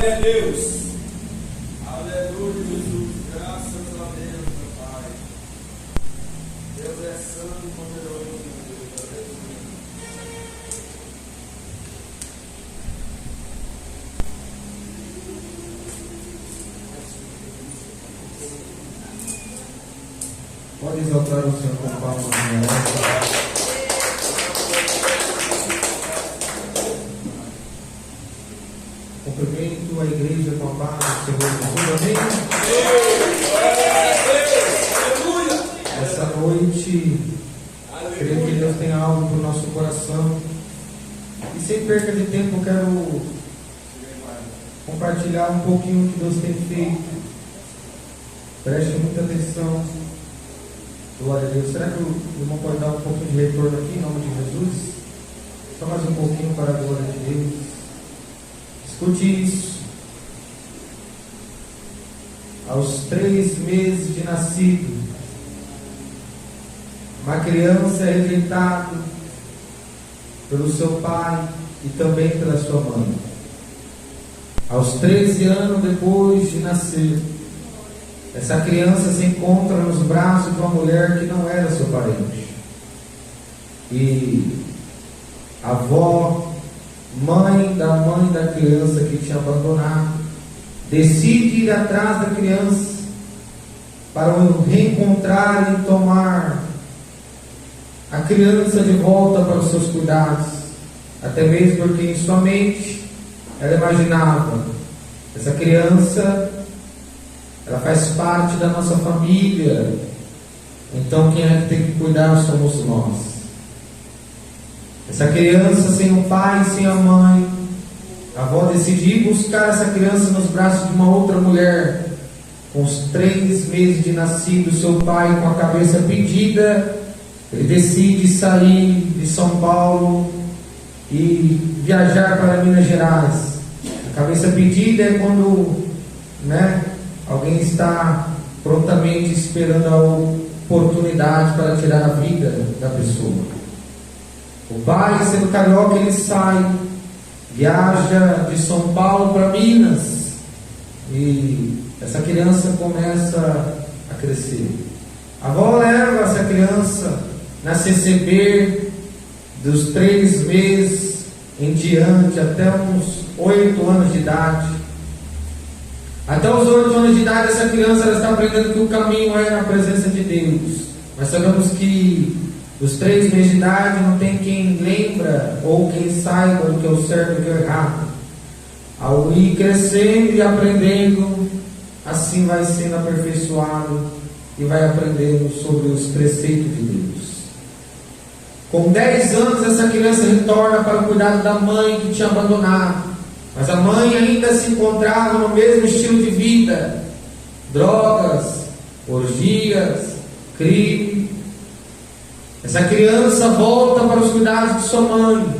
Glória a Deus. Aleluia, Jesus. Graças a Deus, meu Pai. Deus é santo e poderoso, meu Deus. Aleluia. Pode exaltar o Senhor com palmas na hora. Cumprimento a igreja com a paz do Senhor Jesus. Amém? Essa noite, creio que Deus tem algo para o nosso coração. E sem perca de tempo, eu quero compartilhar um pouquinho o que Deus tem feito. Preste muita atenção. Glória a Deus. Será que o irmão pode dar um pouquinho de retorno aqui em nome de Jesus? Só mais um pouquinho para a glória de Deus. Escute isso. Aos 3 meses de nascido, uma criança é rejeitada pelo seu pai e também pela sua mãe. Aos 13 anos depois de nascer, essa criança se encontra nos braços de uma mulher que não era seu parente. E a avó, mãe da criança que tinha abandonado, decide ir atrás da criança para o reencontrar e tomar a criança de volta para os seus cuidados. Até mesmo porque em sua mente ela imaginava: essa criança, ela faz parte da nossa família, então quem é que tem que cuidar somos nós. Essa criança sem o pai, sem a mãe, a avó decidiu buscar essa criança nos braços de uma outra mulher. Com os 3 meses de nascido, seu pai, com a cabeça pedida, ele decide sair de São Paulo e viajar para Minas Gerais. A cabeça pedida é quando, alguém está prontamente esperando a oportunidade para tirar a vida da pessoa. O pai, sendo carioca, ele sai, viaja de São Paulo para Minas, e essa criança começa a crescer. A avó leva essa criança na CCB dos 3 meses em diante, até uns 8 anos de idade. Até os 8 anos de idade, essa criança ela está aprendendo que o caminho é na presença de Deus. Nós sabemos que dos 3 meses de idade não tem quem lembra ou quem saiba do que é o certo e do que é o errado. Ao ir crescendo e aprendendo, assim vai sendo aperfeiçoado e vai aprendendo sobre os preceitos de Deus. Com 10 anos, essa criança retorna para o cuidado da mãe que tinha abandonado. Mas a mãe ainda se encontrava no mesmo estilo de vida: drogas, orgias, crime. Essa criança volta para os cuidados de sua mãe.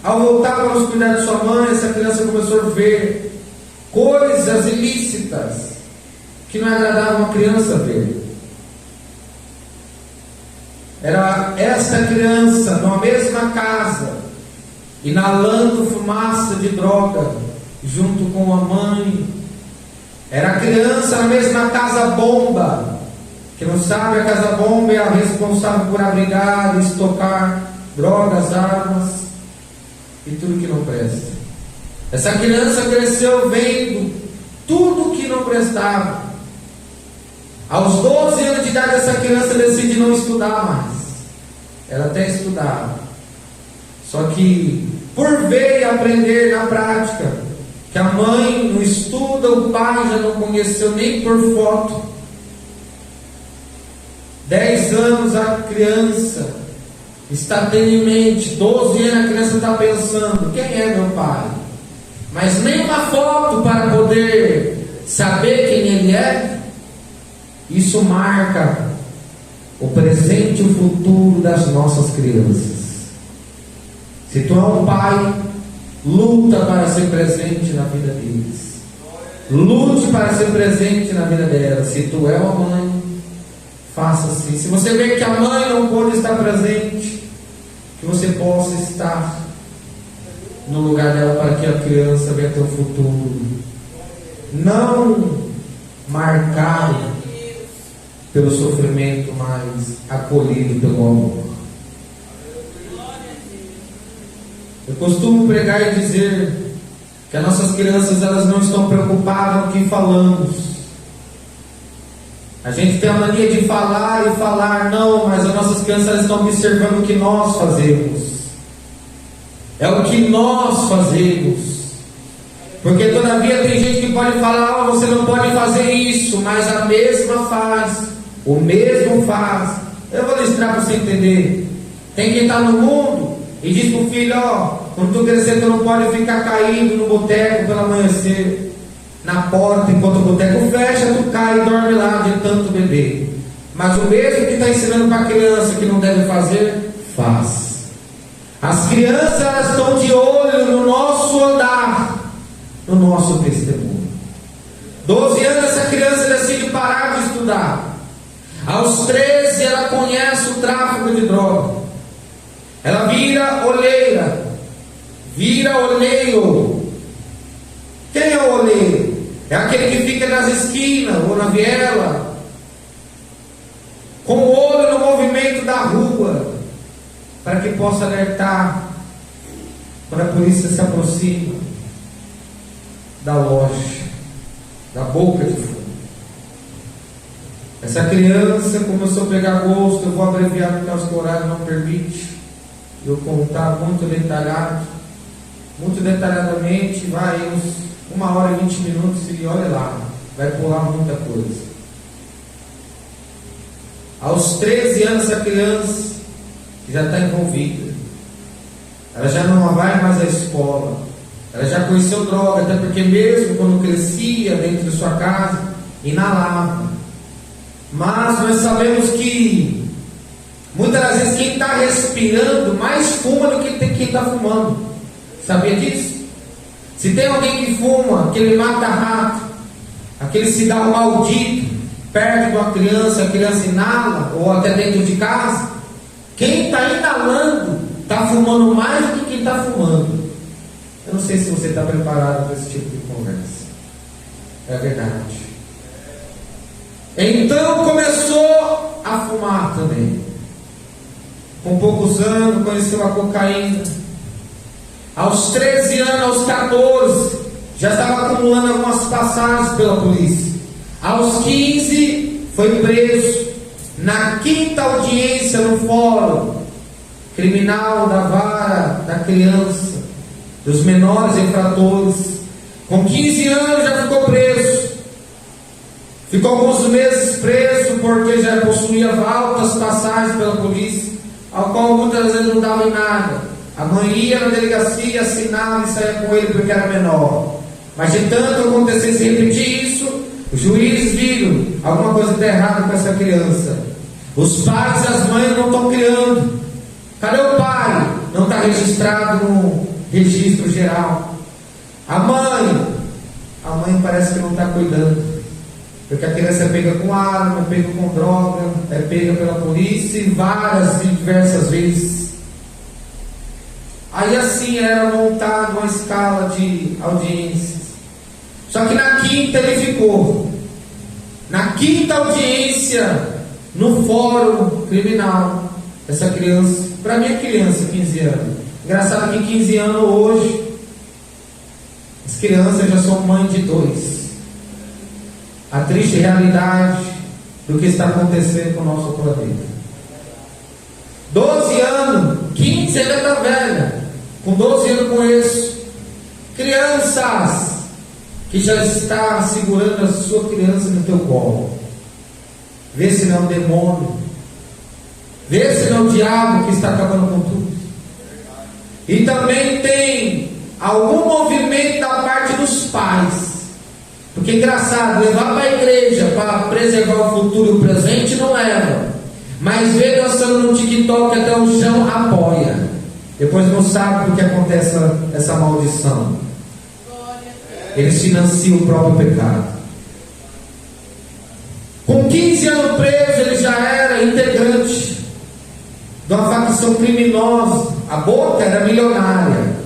Ao voltar para os cuidados de sua mãe, essa criança começou a ver coisas ilícitas que não agradavam a criança ver. Era essa criança numa mesma casa, inalando fumaça de droga junto com a mãe. Era a criança na mesma casa bomba. Quem não sabe, a casa bomba é a responsável por abrigar e estocar drogas, armas e tudo que não presta. Essa criança cresceu vendo tudo que não prestava. Aos 12 anos de idade, essa criança decide não estudar mais. Ela até estudava, só que por ver e aprender na prática que a mãe não estuda, o pai já não conheceu nem por foto. 10 anos a criança está tendo em mente, 12 anos a criança está pensando: quem é meu pai? Mas nem uma foto para poder saber quem ele é. Isso marca o presente e o futuro das nossas crianças. Se tu é um pai, luta para ser presente na vida deles. Lute para ser presente na vida delas. Se tu é uma mãe, faça assim. Se você vê que a mãe não pode estar presente, que você possa estar no lugar dela para que a criança venha ter um futuro. Não marcado pelo sofrimento, mas acolhido pelo amor. Eu costumo pregar e dizer que as nossas crianças, elas não estão preocupadas com o que falamos. A gente tem a mania de falar e falar, não, mas as nossas crianças, elas estão observando o que nós fazemos. É o que nós fazemos. Porque todavia tem gente que pode falar, você não pode fazer isso, mas a mesma faz, o mesmo faz. Eu vou listrar para você entender. Tem quem está no mundo e diz para o filho, quando tu crescer, tu não pode ficar caindo no boteco pela amanhecer. Na porta, enquanto o boteco fecha, tu cai e dorme lá de tanto beber. Mas o mesmo que está ensinando para a criança que não deve fazer, faz. As crianças, elas estão de olho no nosso andar, no nosso testemunho. 12 anos, essa criança decide parar de estudar. Aos 13, ela conhece o tráfico de droga. Ela vira oleira, vira oleiro. Quem é o oleiro? É aquele que fica nas esquinas ou na viela, com o olho no movimento da rua, para que possa alertar quando a polícia se aproxima da loja, da boca de fumo. Essa criança começou a pegar gosto. Eu vou abreviar porque o horário não permite eu contar muito detalhadamente, vai uns 1 hora e 20 minutos e olha lá, vai pular muita coisa. Aos 13 anos, essa criança já está envolvida. Ela já não vai mais à escola. Ela já conheceu droga, até porque mesmo quando crescia dentro de sua casa, inalava. Mas nós sabemos que muitas das vezes quem está respirando mais fuma do que quem está fumando. Sabia disso? Se tem alguém que fuma, aquele mata-rato, aquele cigarro maldito, perto de uma criança, a criança inala, ou até dentro de casa, quem está inalando está fumando mais do que quem está fumando. Eu não sei se você está preparado para esse tipo de conversa. É verdade. Então começou a fumar também. Com poucos anos conheceu a cocaína. Aos 13 anos, aos 14, já estava acumulando algumas passagens pela polícia. Aos 15, foi preso. Na 5ª audiência no fórum criminal da vara da criança, dos menores infratores, com 15 anos já ficou preso. Ficou alguns meses preso porque já possuía altas passagens pela polícia, ao qual muitas vezes não dava em nada. A mãe ia na delegacia, assinava e saía com ele porque era menor. Mas de tanto acontecer, se repetir isso, os juízes viram alguma coisa está errada com essa criança. Os pais e as mães não estão criando. Cadê o pai? Não está registrado no registro geral. A mãe parece que não está cuidando. Porque a criança é pega com arma, é pega com droga, é pega pela polícia e várias e diversas vezes. Aí assim era montado uma escala de audiências. Só que na 5ª ele ficou. Na 5ª audiência, no fórum criminal, essa criança, para mim é criança, 15 anos. Engraçado que 15 anos hoje, as crianças já são mãe de 2. A triste realidade do que está acontecendo com o nosso planeta. 12 anos, 15 ainda está velha. Com 12 anos conheço crianças que já está segurando a sua criança no teu colo. Vê se não é um demônio. Vê se não é o diabo que está acabando com tudo. E também tem algum movimento da parte dos pais. Porque é engraçado, levar para a igreja para preservar o futuro e o presente não leva. Mas ver dançando no TikTok até o chão apoia. Depois não sabe por que acontece essa maldição. Eles financiam o próprio pecado. Com 15 anos preso, ele já era integrante de uma facção criminosa. A boca era milionária.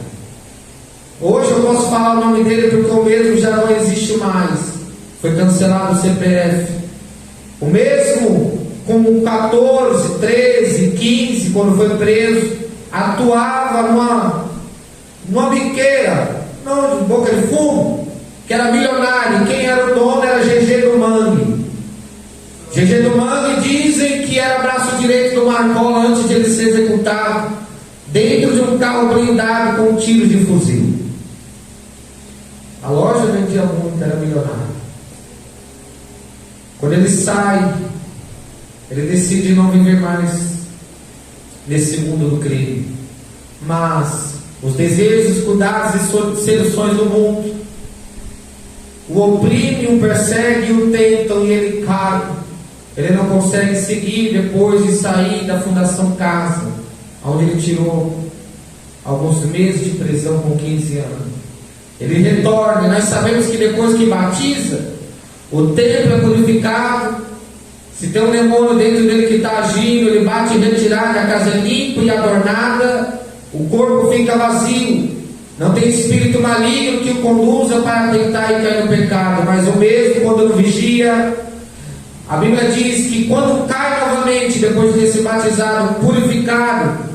Hoje eu posso falar o nome dele porque o mesmo já não existe mais. Foi cancelado o CPF. O mesmo com 14, 13, 15, quando foi preso, atuava numa biqueira, não, de boca de fumo, que era milionário. Quem era o dono era GG do Mangue. GG do Mangue dizem que era braço direito do Marcola antes de ele ser executado, dentro de um carro blindado com tiros de fuzil. A loja vendia muito, era milionário. Quando ele sai, ele decide não viver mais nesse mundo do crime. Mas os desejos, cuidados e seduções do mundo o oprimem, o perseguem, o tentam e ele cai. Ele não consegue seguir depois de sair da Fundação Casa, onde ele tirou alguns meses de prisão com 15 anos. Ele retorna, e nós sabemos que depois que batiza, o templo é purificado. Se tem um demônio dentro dele que está agindo, ele bate em retirada, a casa é limpa e adornada, o corpo fica vazio, não tem espírito maligno que o conduza para tentar e cair no pecado. Mas o mesmo quando não vigia, a Bíblia diz que quando cai novamente, depois de ter se batizado, purificado,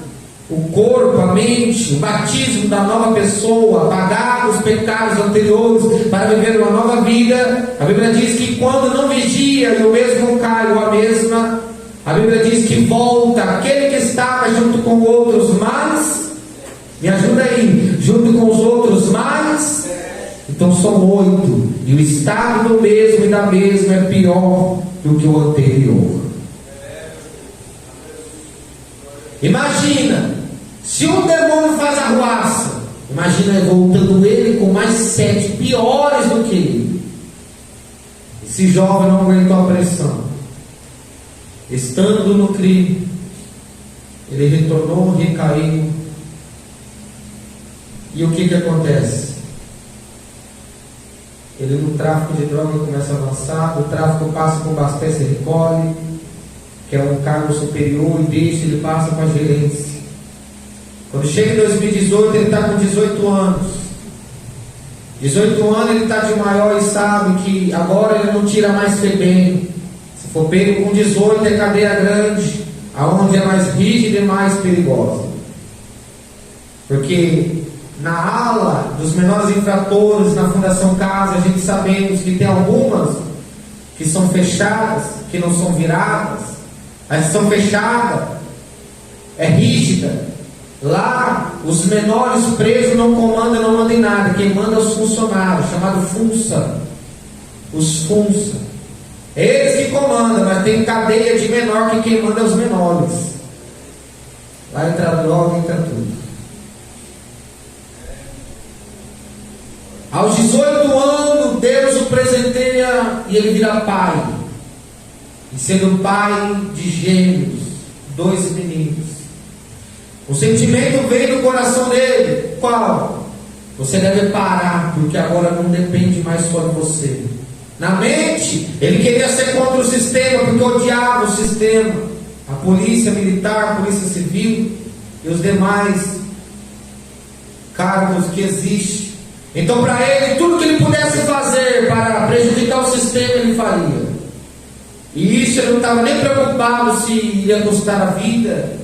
o corpo, a mente, o batismo da nova pessoa, apagar os pecados anteriores para viver uma nova vida. A Bíblia diz que quando não vigia e o mesmo cai ou a mesma, a Bíblia diz que volta aquele que estava junto com outros mais. Me ajuda aí, junto com os outros mais. Então são 8, e o estado do mesmo e da mesma é pior do que o anterior. Imagina, se um demônio faz arruaça, imagina voltando ele com mais 7 piores do que ele. Esse jovem não aguentou a pressão. Estando no crime, ele retornou, recaiu. E o que acontece? Ele no tráfico de droga começa a avançar, o tráfico passa com Bastece e recolhe, que é um cargo superior, e deixa, ele passa com a gerência. Quando chega em 2018, ele está com 18 anos. 18 anos ele está de maior e sabe que agora ele não tira mais FEBEM. Se for pego com 18 é cadeia grande, aonde é mais rígida e mais perigosa. Porque na ala dos menores infratores, na Fundação Casa, a gente sabemos que tem algumas que são fechadas, que não são viradas. As que são fechadas é rígida. Lá, os menores presos não comandam, não mandam em nada. Quem manda é os funcionários, chamado FUNSA. Os FUNSA. Eles que comandam, mas tem cadeia de menor que quem manda é os menores. Lá entra a droga, entra tudo. Aos 18 anos, Deus o presenteia e ele vira pai. E sendo pai de gêmeos, 2 meninos. O sentimento veio do coração dele. Qual? Você deve parar, porque agora não depende mais só de você. Na mente, ele queria ser contra o sistema, porque odiava o sistema. A polícia militar, a polícia civil e os demais cargos que existem. Então, para ele, tudo que ele pudesse fazer para prejudicar o sistema, ele faria. E isso ele não estava nem preocupado se iria custar a vida,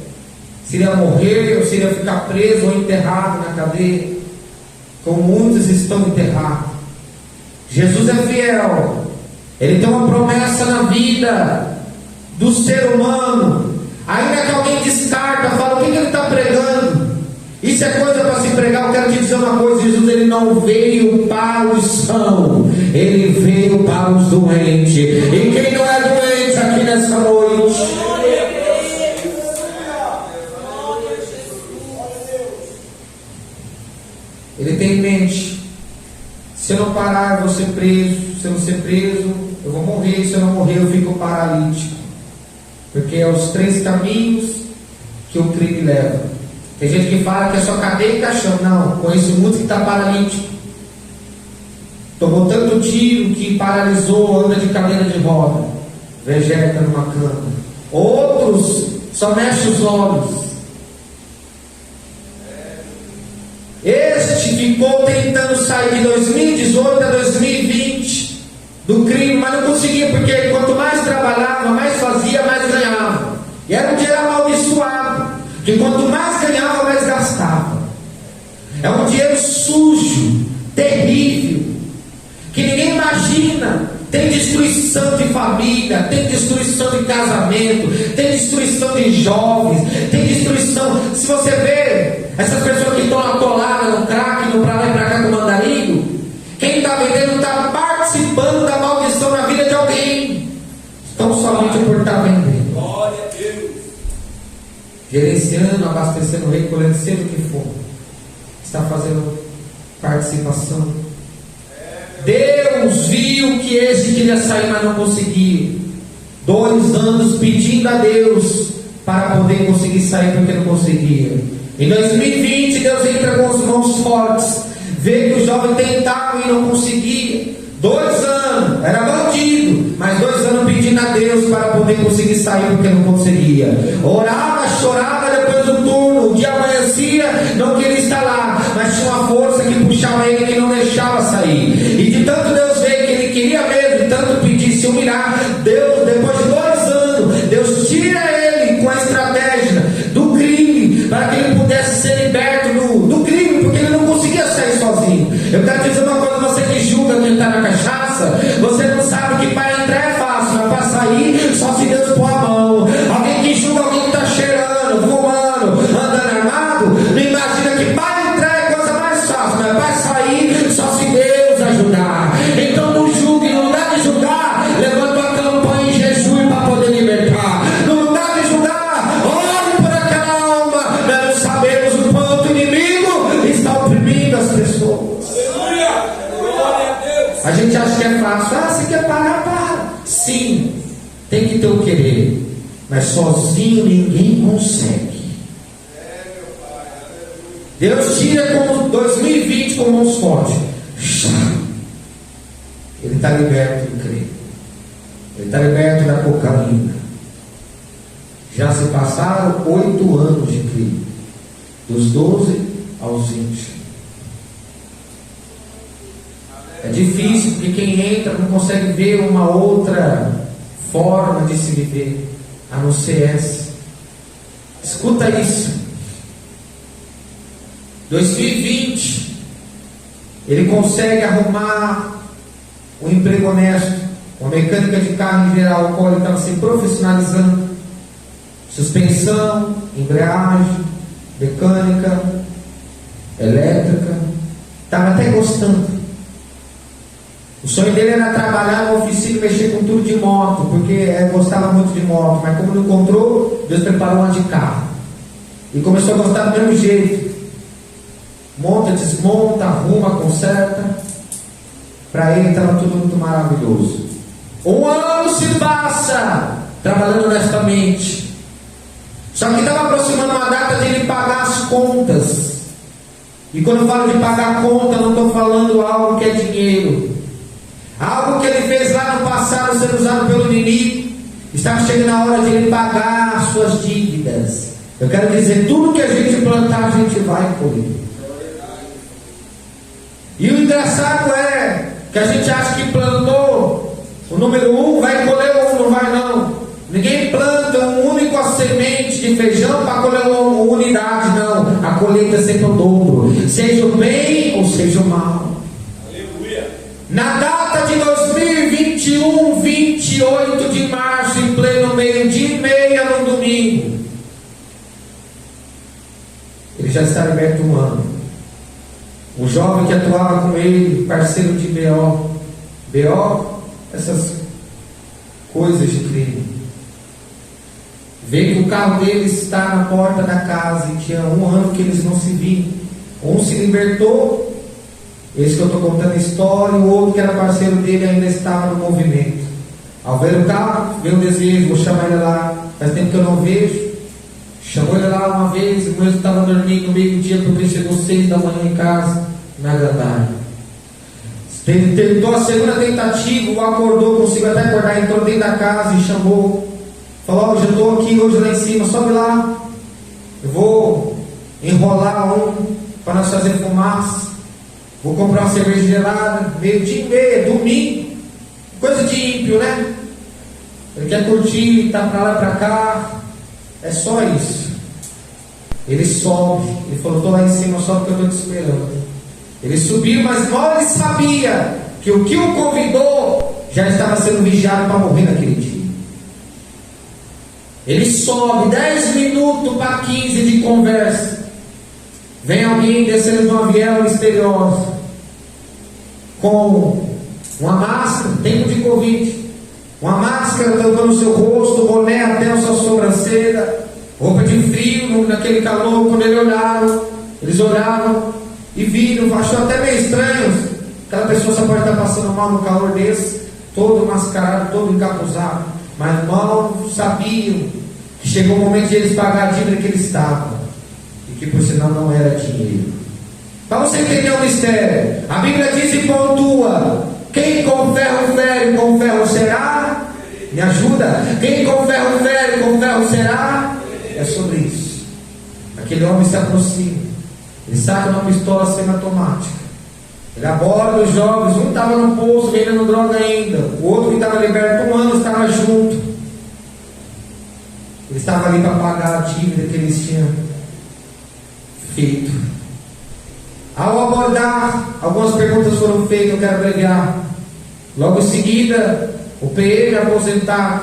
se iria morrer, ou se iria ficar preso ou enterrado na cadeia, como muitos estão enterrados. Jesus é fiel. Ele tem uma promessa na vida do ser humano. Ainda que alguém descarta, fala, o que ele está pregando? Isso é coisa para se pregar. Eu quero te dizer uma coisa: Jesus ele não veio para os sãos, ele veio para os doentes. E quem não é doente aqui nessa noite? Ele tem em mente: se eu não parar, eu vou ser preso. Se eu não ser preso, eu vou morrer. Se eu não morrer, eu fico paralítico. Porque é os 3 caminhos que o crime leva. Tem gente que fala que é só cadeia e caixão. Não, conheço muito que está paralítico. Tomou tanto tiro que paralisou, anda de cadeira de roda, vegeta numa cama. Outros só mexem os olhos. Esse Este ficou tentando sair de 2018 a 2020 do crime, mas não conseguia, porque quanto mais trabalhava, mais fazia, mais ganhava. E era um dinheiro amaldiçoado, que quanto mais ganhava, mais gastava. É um dinheiro sujo, terrível, que ninguém imagina. Tem destruição de família, tem destruição de casamento, tem destruição de jovens, tem destruição. Se você vê essas pessoas que estão atoladas no crack, indo para lá e para cá com mandarinho, quem está vendendo está participando da maldição na vida de alguém. Então somente por estar vendendo. Glória a Deus. Gerenciando, abastecendo, recolhendo, seja o que for. Está fazendo participação. Deus viu que esse queria sair, mas não conseguia. 2 anos pedindo a Deus para poder conseguir sair, porque não conseguia. Em 2020, Deus entra com as mãos fortes, vê que o jovem tentava e não conseguia. 2 anos, era bandido, mas 2 anos pedindo a Deus para poder conseguir sair, porque não conseguia. Orava, chorava depois do turno, o dia amanhecia, não queria estar lá, mas tinha uma força que puxava ele, que não deixava sair. E de tanto Deus ver que ele queria mesmo, de tanto pedir, se humilhar, Deus, depois de 2 anos, Deus tira ele com a estratégia do crime, para que ele pudesse ser liberto do crime, porque ele não conseguia sair sozinho. Eu quero dizer uma coisa, você que julga quem está na cachaça, você não sabe que para entrar é fácil, mas para sair, só se Deus pôr a mão. Alguém que julga alguém que está cheirando, fumando, andando armado, não imagina que para entrar é coisa mais fácil, mas para sair, só se Deus ajudar. Então não julgue, no lugar de julgar, levanta a campanha em jejum para poder libertar. No lugar de julgar, ore por aquela alma. Nós não sabemos o quanto o inimigo está oprimindo as pessoas. A gente acha que é fácil. Você quer parar? Para. Sim, tem que ter o querer, mas sozinho ninguém consegue. Deus tira como 2020 com mãos fortes. Ele está liberto do crime. Ele está liberto da cocaína. Já se passaram 8 anos de crime, dos 12 aos 20. É difícil, porque quem entra não consegue ver uma outra forma de se viver, a não ser essa. Escuta isso. 2020, ele consegue arrumar um emprego honesto, uma mecânica de carro em geral, o qual ele estava se profissionalizando. Suspensão, embreagem, mecânica, elétrica. Estava até gostando. O sonho dele era trabalhar na oficina e mexer com tudo de moto, porque gostava muito de moto, mas como não encontrou, Deus preparou uma de carro. E começou a gostar do mesmo jeito. Monta, desmonta, arruma, conserta. Para ele estava tudo muito maravilhoso. 1 ano se passa trabalhando honestamente. Só que estava aproximando uma data de ele pagar as contas. E quando eu falo de pagar a conta, não estou falando algo que é dinheiro. Algo que ele fez lá no passado sendo usado pelo inimigo. Estava chegando a hora de ele pagar as suas dívidas. Eu quero dizer, tudo que a gente plantar, a gente vai colher. E o engraçado é que a gente acha que plantou o número 1, vai colher o 1, não vai não. Ninguém planta um único semente de feijão para colher uma unidade, não. A colheita é sempre o dobro, seja o bem ou seja o mal. Aleluia. Na data de 2021, 28 de março, em pleno meio-dia e meia, no domingo, ele já está liberto 1 ano. O jovem que atuava com ele, parceiro de BO, essas coisas de crime, vê que o carro dele está na porta da casa e tinha 1 ano que eles não se viam. Um se libertou, esse que eu estou contando a história, e o outro que era parceiro dele ainda estava no movimento. Ao ver o carro, veio um desejo, vou chamar ele lá, faz tempo que eu não vejo. Chamou ele lá uma vez, o mesmo estava dormindo no meio-dia, porque chegou 6 da manhã em casa, me agradaram. Tentou a segunda tentativa, acordou, conseguiu até acordar, entrou dentro da casa e chamou. Falou, hoje eu estou aqui, hoje lá em cima, sobe lá. Eu vou enrolar um para nós fazer fumaça. Vou comprar uma cerveja gelada, meio-dia e meia, domingo. Coisa de ímpio, né? Ele quer curtir, tá pra lá e pra cá. É só isso. Ele sobe. Ele falou, estou lá em cima, sobe que eu estou te esperando. Ele subiu, mas mal ele sabia que o convidou já estava sendo vigiado para morrer naquele dia. Ele sobe, 10 minutos para 15 de conversa. Vem alguém descendo de uma viela misteriosa, com uma máscara, tempo de Covid, uma máscara tampando o seu rosto, boné até a sua sobrancelha, roupa de frio, naquele calor. Quando eles olharam e viram, achou até meio estranho. Aquela pessoa só pode estar passando mal no calor desse, todo mascarado, todo encapuzado. Mas mal sabiam que chegou o momento de eles pagar a dívida que eles estavam, e que por sinal não era dinheiro. Para você entender o mistério, a Bíblia diz e pontua: quem com ferro fere, com ferro será. Me ajuda? Quem com ferro fere, com ferro será. É sobre isso. Aquele homem se aproxima, ele saca uma pistola semiautomática, ele aborda os jovens. Um estava no poço vendendo droga ainda, o outro que estava liberto 1 ano estava junto. Ele estava ali para pagar a dívida que eles tinham feito. Ao abordar, algumas perguntas foram feitas, eu quero abreviar. Logo em seguida, o PM aposentado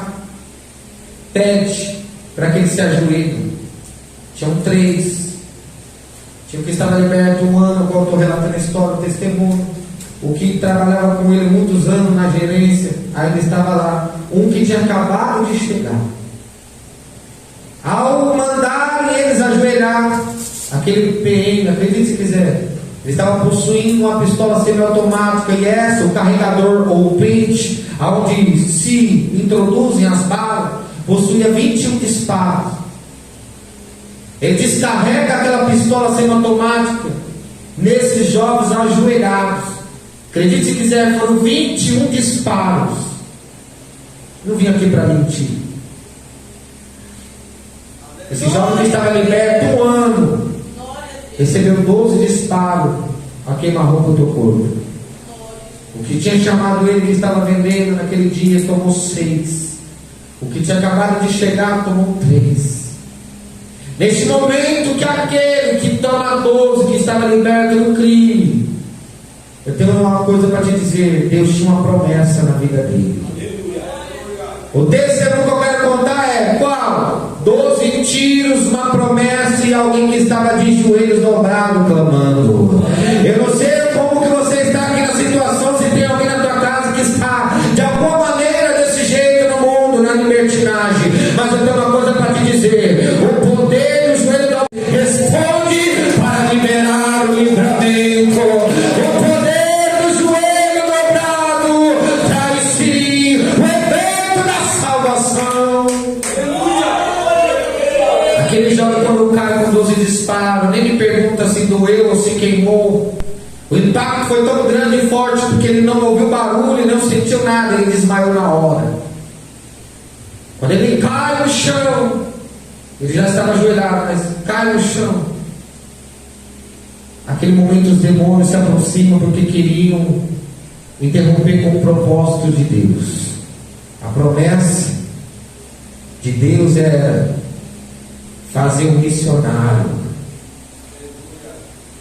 pede para que ele se ajoelhe. Tinham 3. Tinha o que estava liberto 1 ano, qual eu estou relatando a história, o testemunho. O que trabalhava com ele muitos anos na gerência, ainda estava lá. Um que tinha acabado de chegar. Ao mandarem eles ajoelhar, aquele PM, acredite se quiser, ele estava possuindo uma pistola semiautomática, e essa, o carregador ou o pente, onde se introduzem as balas, possuía 21 disparos. Ele descarrega aquela pistola semiautomática nesses jovens ajoelhados. Acredite se quiser, foram 21 disparos. Não vim aqui para mentir. Esse jovem que estava liberto 1 ano recebeu 12 disparos a queima-roupa do corpo. O que tinha chamado ele, que estava vendendo naquele dia, tomou 6. O que tinha acabado de chegar tomou 3. Neste momento que aquele que toma 12, que estava liberto do crime, eu tenho uma coisa para te dizer: Deus tinha uma promessa na vida dele. O testemunho que eu quero contar é qual? 12 tiros, uma promessa e alguém que estava de joelhos dobrados clamando. Eu não sei como que você está aqui na situação, se tem alguém na tua casa que está de alguma maneira desse jeito no mundo, na libertinagem, mas eu tenho uma coisa para te dizer: o poder do joelho dobrado responde para liberar o livramento. O poder do joelho dobrado traz sim o evento da salvação. Aquele jovem, quando cai com 12 disparos, nem me pergunta se doeu ou se queimou. O impacto foi tão grande e forte porque ele não ouviu barulho e não sentiu nada, ele desmaiou na hora. Quando ele cai no chão, ele já estava ajoelhado, mas cai no chão. Aquele momento os demônios se aproximam porque queriam interromper com o propósito de Deus. A promessa de Deus era fazer um missionário.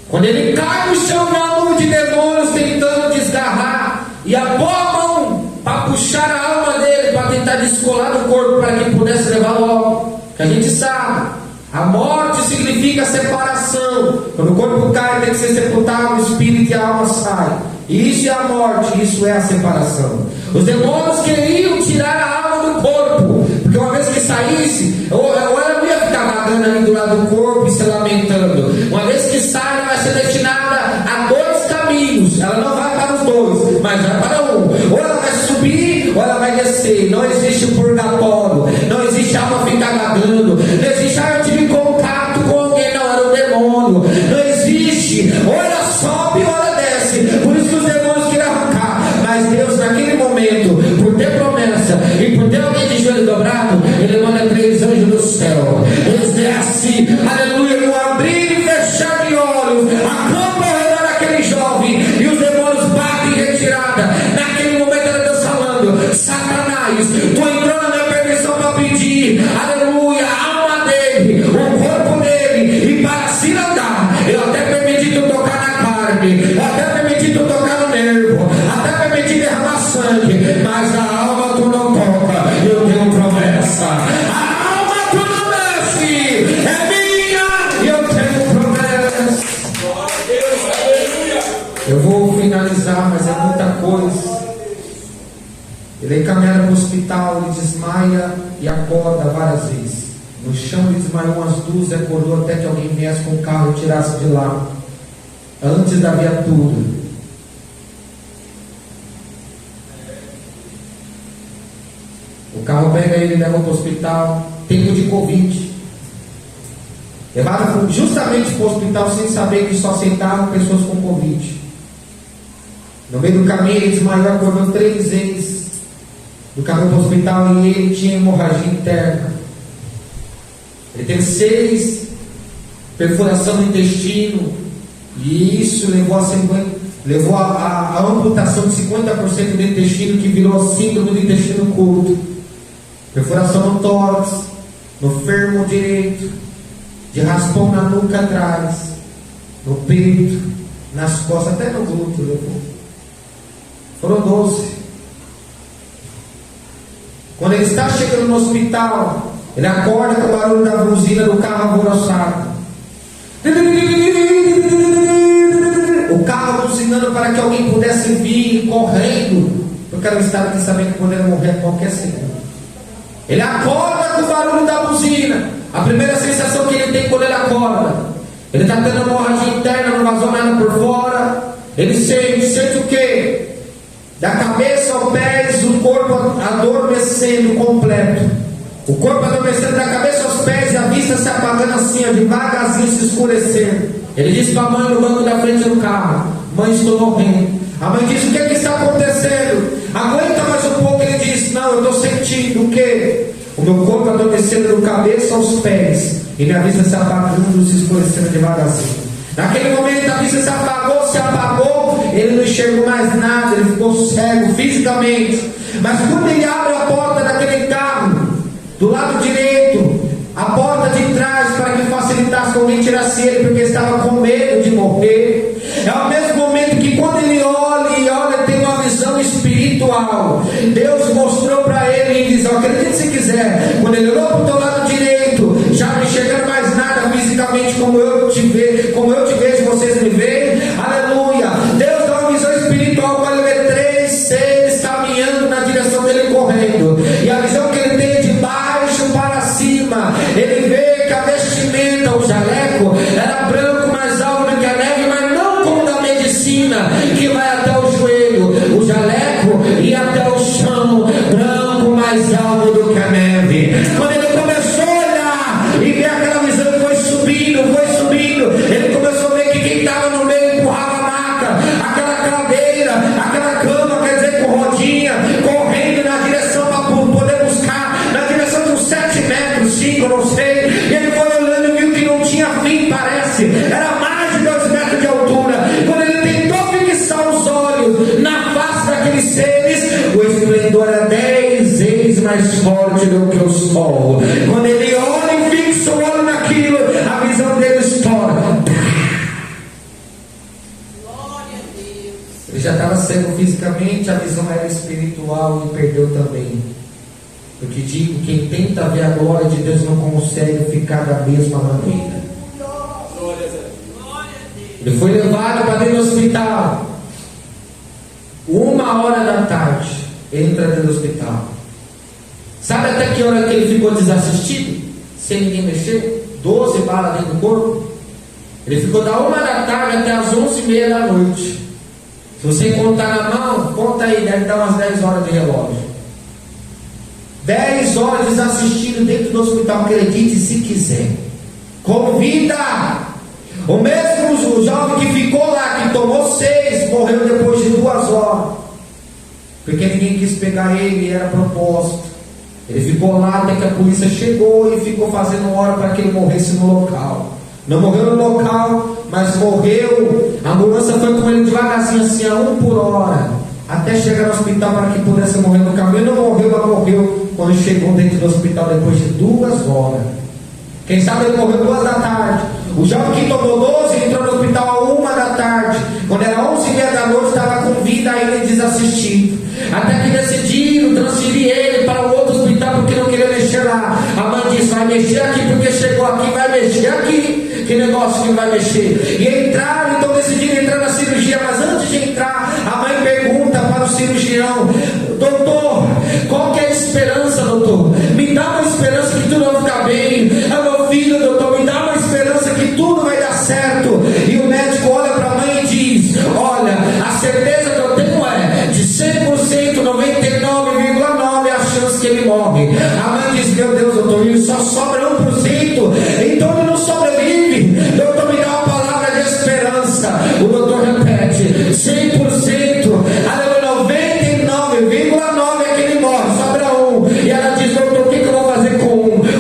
Quando ele cai no chão, na mão de demônios tentando desgarrar, e a boa mão para puxar a alma dele, para tentar descolar do corpo, para que pudesse levar logo. Que a gente sabe, a morte significa separação. Quando o corpo cai, tem que ser sepultado, o espírito e a alma saem. E isso é a morte, isso é a separação. Os demônios queriam tirar a alma do corpo, porque uma vez que saísse, ou ela não ia ficar vagando ali do lado do corpo e se lamentando. Uma vez que sai, ela vai ser destinada a 2 caminhos. Ela não vai para os 2, mas vai para um. Ou ela vai subir, ou ela vai descer. Não existe purgatório, não existe alma ficar vagando, não existe, eu tive contato com alguém, não, era um demônio. Não existe, ou ela sobe ou ela desce. Por isso que os demônios queriam arrancar. Mas Deus, naquele momento, por ter promessa e por ter alguém de joelho dobrado, ele manda 3 anjos do céu. Eles descem, aleluia, no abrir e fechar de olhos, acampa ao redor daquele jovem, chorar, mas é muita coisa. Ele é encaminhado para o hospital, ele desmaia e acorda várias vezes. No chão ele desmaiou umas duas e acordou até que alguém viesse com o carro e tirasse de lá, antes da viatura. O carro pega ele e leva para o hospital, tempo de Covid. Levaram justamente para o hospital sem saber que só aceitavam pessoas com Covid. No meio do caminho ele desmaiou e acordou 3 vezes. Do caminho para o hospital e ele tinha hemorragia interna. Ele teve 6 perfuração no intestino. E isso levou a amputação de 50% do intestino, que virou a síndrome do intestino curto. Perfuração no tórax, no fêmur direito, de raspão na nuca atrás, no peito, nas costas, até no glúteo levou. Foram 12. Quando ele está chegando no hospital, ele acorda com o barulho da buzina do carro alvoroçado. O carro buzinando para que alguém pudesse vir correndo, porque era um estado de saber que poderia morrer a qualquer segundo. Ele acorda com o barulho da buzina. A primeira sensação que ele tem quando ele acorda, ele está tendo hemorragia interna, não vazou nada por fora. Ele sente o quê? Da cabeça aos pés, o corpo adormecendo completo. O corpo adormecendo da cabeça aos pés e a vista se apagando assim, ó, devagarzinho se escurecendo. Ele disse para a mãe no banco da frente do carro: mãe, estou morrendo. A mãe disse: o que é que está acontecendo? Aguenta mais um pouco. Ele disse: não, eu estou sentindo o quê? O meu corpo adormecendo da cabeça aos pés e minha vista se apagando, se escurecendo devagarzinho. Naquele momento a vista se apagou, ele não enxergou mais nada, ele ficou cego fisicamente. Mas quando ele abre a porta daquele carro, do lado direito, a porta de trás, para que facilitasse que alguém tirasse ele, porque estava com medo de morrer. É o mesmo momento que quando ele olha, tem uma visão espiritual. Deus mostrou para ele em visão, acredite se quiser, quando ele olhou para o teu lado direito, já não enxergando mais nada fisicamente, como eu te vejo, vocês me veem, aleluia. Deus dá uma visão espiritual para ele ver 3 seres caminhando na direção dele, correndo, e a visão que ele tem é de baixo para cima. Ele vê que a vestimenta, o jaleco, era branco, mais alto que a neve, mas não como da medicina, que vai até o joelho. O jaleco ia até o chão, branco, mais alto do que a neve. Quando ele começou a olhar e ver aquela visão, foi subindo, ele começou a ver que quem estava no meio empurrava a maca, aquela cadeira, aquela cama, quer dizer, com rodinha, correndo na direção para poder buscar, na direção de uns 7 metros, 5, não sei. E ele foi olhando e viu que não tinha fim, parece, era mais de 2 metros de altura. Quando ele tentou fixar os olhos na face daqueles seres, o esplendor era 10 vezes mais forte do que o sol. Quando ele olha e fixa o olho naquilo, a visão dele estoura. Ele já estava cego fisicamente, a visão era espiritual e perdeu também. Porque digo, quem tenta ver a glória de Deus não consegue ficar da mesma maneira. Ele foi levado para dentro do hospital. 1h da tarde, entra dentro do hospital. Sabe até que hora que ele ficou desassistido? Sem ninguém mexer? 12 balas dentro do corpo. Ele ficou da 1 da tarde até as 11h30 da noite. Se você contar na mão, conta aí, deve dar umas 10 horas de relógio. 10 horas desassistido dentro do hospital, acredite se quiser. Com vida. O mesmo jovem que ficou lá, que tomou 6, morreu depois de 2 horas. Porque ninguém quis pegar ele, era propósito. Ele ficou lá até que a polícia chegou e ficou fazendo hora para que ele morresse no local. Não morreu no local, mas morreu. A ambulância foi com ele devagarzinho, assim, a 1 por hora, até chegar no hospital para que pudesse morrer no caminho. Não morreu, mas morreu quando chegou dentro do hospital depois de 2 horas. Quem sabe ele morreu 2 da tarde. O jovem que tomou 12 entrou no hospital a 1 da tarde. Quando era 11h30 da noite, estava com vida ainda desassistido. Até que decidiram transferir ele para o outro hospital porque não queria mexer lá. A mãe disse: vai mexer aqui porque chegou aqui, vai mexer aqui. Que negócio que vai mexer? E entraram, então decidiram entrar na cirurgia. Mas antes de entrar, a mãe cirurgião: doutor, qual que é a esperança, doutor? Me dá uma esperança que tudo vai ficar bem. Ah, meu filho, doutor, me dá uma esperança que tudo vai dar certo. E o médico olha para a mãe e diz: olha, a certeza que eu tenho é de 100%, 99,9% é a chance que ele morre. A mãe diz: meu Deus, doutor, ele só sobra 1%, então ele não sobrevive. Doutor, me dá uma palavra de esperança. O doutor repete: 100%, aleluia, 99,9% é que ele morre, sobra 1. E ela diz: doutor, o que eu vou fazer com 1?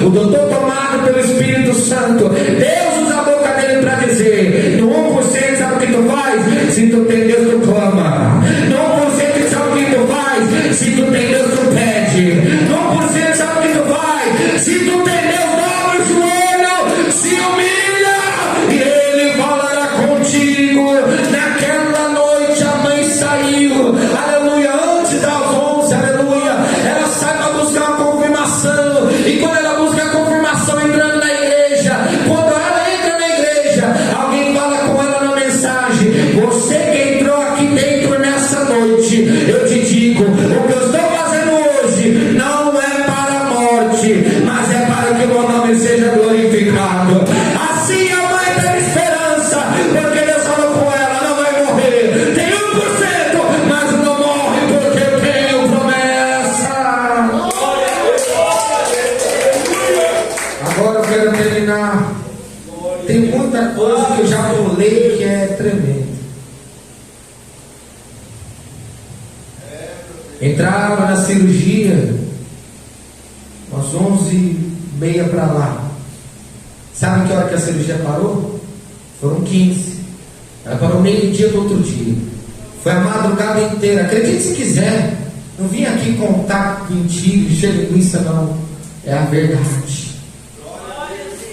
O doutor, tomado pelo Espírito Santo, Deus usa a boca dele para dizer: no 1%, sabe o que tu faz? Se tu tem Deus, tu clama. No 1%, sabe o que tu faz? Se tu tem Deus, tu pede. No 1%, sabe o que tu faz? Se tu tem Deus, dobra o joelho, se humilha, e ele falará contigo. Naquela noite a mãe saiu, aleluia, antes das 11, aleluia. Ela sai para buscar uma confirmação, e quando ela busca a confirmação entrando na igreja, quando ela entra na igreja, alguém fala com ela na mensagem: você que entrou aqui dentro nessa noite, eu te digo, o que eu estou fazendo hoje não é para a morte, mas é para que o meu nome seja glorificado. Assim a mãe tem esperança, porque Deus falou com ela: não vai morrer, tem 1%, mas não morre, porque eu tenho promessa. Agora eu quero terminar. Tem muita coisa que eu já pulei que é tremendo. Entraram na cirurgia umas 11h30 para lá. Sabe que hora que a cirurgia parou? Foram 15. Ela parou meio-dia do outro dia. Foi a madrugada inteira. Acredite se quiser. Não vim aqui contar mentira, encher linguiça, não. É a verdade.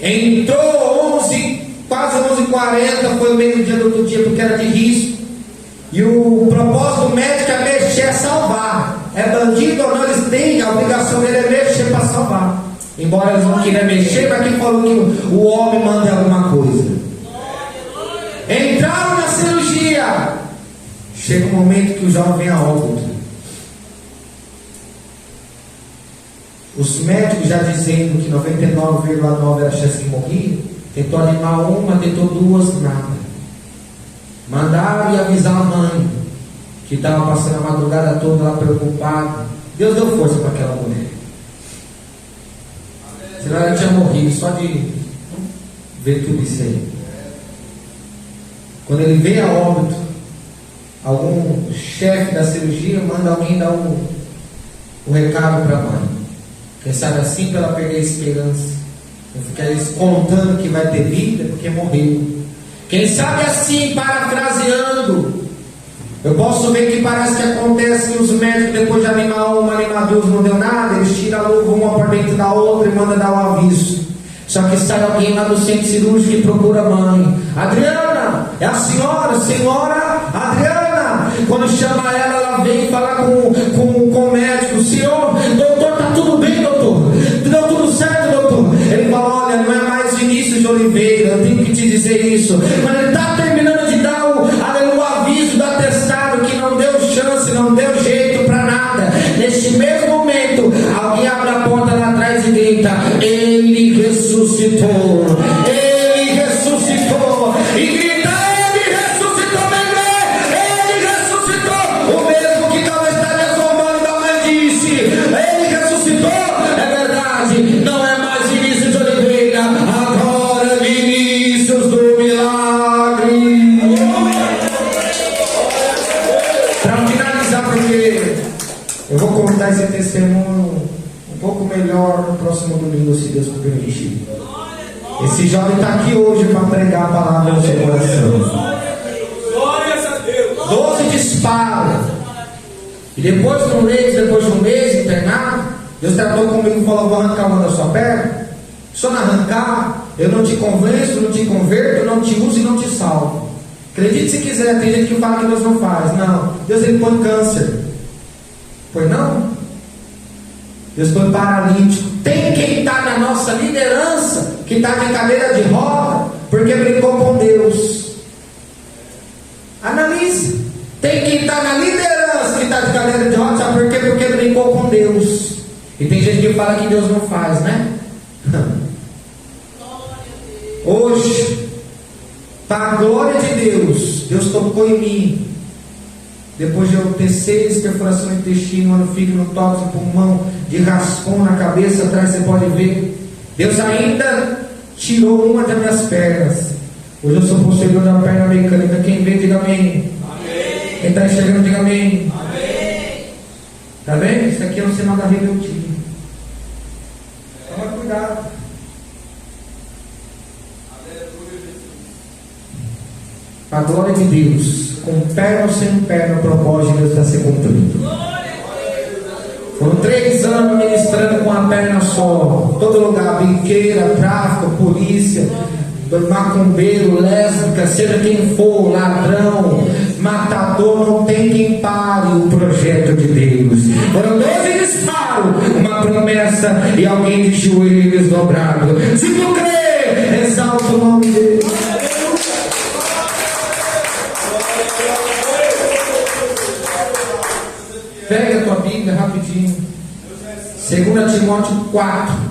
Entrou 11, quase 11h40. Foi o meio-dia do outro dia, porque era de risco. E o propósito do médico é mexer, é salvar. É bandido ou não, eles têm, a obrigação dele é mexer para salvar. Embora eles não queiram mexer, mas quem falou que o homem manda alguma coisa? Entraram na cirurgia. Chega um momento que o jovem vem a óbito. Os médicos já dizendo que 99,9% era a chance que morria. Tentou animar uma, tentou duas, nada. Mandaram e avisar a mãe, que estava passando a madrugada toda lá preocupada. Deus deu força para aquela mulher. Senão ela tinha morrido só de ver tudo isso aí. Quando ele vem a óbito, algum chefe da cirurgia manda alguém dar o recado para a mãe. Quem sabe assim para ela perder a esperança. Não ficar eles contando que vai ter vida porque morreu. Quem sabe assim, parafraseando, eu posso ver que parece que acontece que os médicos, depois de animar uma, animar duas, não deu nada, eles tiram a luva uma por dentro da outra e mandam dar o aviso. Só que sai alguém lá do centro cirúrgico e procura a mãe. Adriana, é a senhora Adriana. Quando chama ela vem falar com o médico: senhor, doutor, tá tudo bem, doutor? Deu tudo certo, doutor? Ele fala: olha, não é mais Vinícius de Oliveira, eu tenho que te dizer isso. Mas ele está terminando de dar o aviso do atestado que não deu chance, não deu jeito para nada. Neste mesmo momento, alguém abre a porta lá atrás e grita: ele ressuscitou, ele ressuscitou, e grita: ele ressuscitou, bebê, ele ressuscitou. O mesmo que talvez estaria zombando da mãe disse: ele ressuscitou. É verdade, não é mais Vinícius de Oliveira, agora é Vinícius do Milagre. Para finalizar, porque eu vou contar esse testemunho um pouco melhor no próximo domingo, se Deus me permitir. Esse jovem está aqui hoje para pregar a palavra no seu coração. 12 disparos. E depois de um mês internado, Deus tratou comigo e falou: vou arrancar uma da sua perna. Só não arrancar, eu não te convenço, não te converto, não te uso e não te salvo. Acredite se quiser, tem gente que fala que Deus não faz. Não, Deus ele põe câncer. Pois não? Deus põe paralítico. Tem quem está na nossa liderança, que está de cadeira de roda, porque brincou com Deus. Analise. Tem quem está na liderança, que está de E tem gente que fala que Deus não faz, né? Hoje, para a glória de Deus, Deus tocou em mim. Depois de eu ter 6 perfurações no intestino, no fígado, no tórax, no pulmão, de raspão na cabeça, atrás você pode ver. Deus ainda tirou uma das minhas pernas. Hoje eu sou posterior da perna mecânica. Quem vê, diga amém. Amém. Quem está enxergando, diga amém. Amém. Está vendo? Isso aqui é um sinal da rebeldia. Toma cuidado. Para a glória de Deus, com perna ou sem perna, o propósito de Deus está se cumprindo. Foram 3 anos ministrando com a perna só, todo lugar, biqueira, tráfico, polícia, macumbeiro, lésbica, seja quem for, ladrão, matador, não tem quem pare o projeto de Deus. Foram 12 disparos, uma promessa e alguém de joelhos dobrados. Se tu crê, exalta o nome de Deus. Pega a tua Bíblia rapidinho. 2 Timóteo 4.